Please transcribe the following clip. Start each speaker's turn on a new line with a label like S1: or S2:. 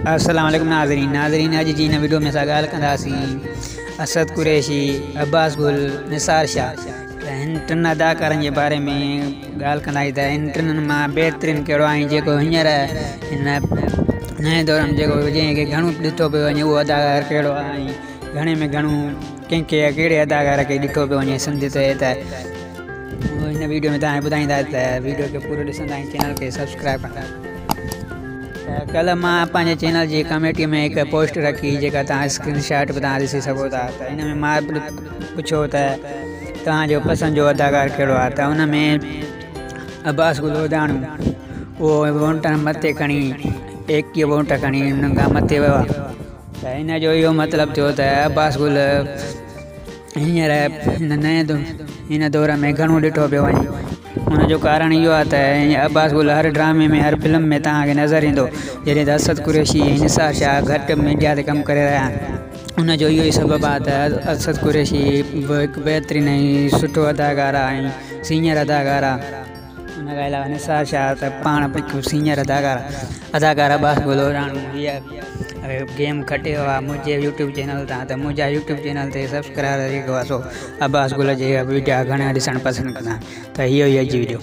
S1: अस्सलाम वालेकुम नाज़रीन अॼु जी हिन वीडियो में असां ॻाल्हि कंदासीं असद कुरैशी, अब्बास गुल, निसार शाह हिन टिनि अदाकारनि जे बारे में ॻाल्हि कंदासीं त हिन टिनि मां बहितरीनु कहिड़ो आहे जेको हींअर हिन नए दौर में जेको जंहिंखे घणो ॾिठो पियो वञे उहो अदाकार कहिड़ो आहे, घणे में घणो कंहिंखे कहिड़े अदाकार खे ॾिठो पियो वञे सम्झ त हिन वीडियो में तव्हांखे ॿुधाईंदा त वीडियो खे पूरो ॾिसंदा चैनल खे सब्सक्राइब कंदा। कल मां पंहिंजे चैनल जी कमेटी में हिकु पोस्ट रखी जेका तव्हां स्क्रीनशॉट बि तव्हां ॾिसी सघो था। त हिन में मां पुछो त तव्हांजो पसंदि जो अदाकार कहिड़ो आहे, त हुन में अब्बास गुल उदाणू उहो वोट मथे खणी 21 वोट खणी हुन खां मथे वियो आहे। त हिन जो इहो मतिलबु थियो त अब्बास गुल हींअर हिन दौर में घणो ॾिठो पियो वञे। हुनजो कारण इहो आहे त अब्बास गुल हर ड्रामे में हर फिल्म में तव्हांखे नज़र ईंदो, जॾहिं त असद कुरैशी ऐं निसार शाह घटि मीडिया ते कमु करे रहिया आहिनि। हुनजो इहो ई सबबु आहे त असद कुरैशी हिकु बहितरीनु ऐं सुठो अदाकार आहे ऐं सीनियर अदाकार आहे। हुन खां अलावा निसार शाह त पाण हिकु सीनियर अदाकार अब्बास गुल उदाणू हीअ गेम खटियो आहे मुंहिंजे यूट्यूब चैनल तां। त मुंहिंजा यूट्यूब चैनल ते सब्सक्राइबर जेको आहे सो अब्बास गुल जे वीडियो घणा ॾिसणु पसंदि कंदा। त इहो ई अॼु वीडियो।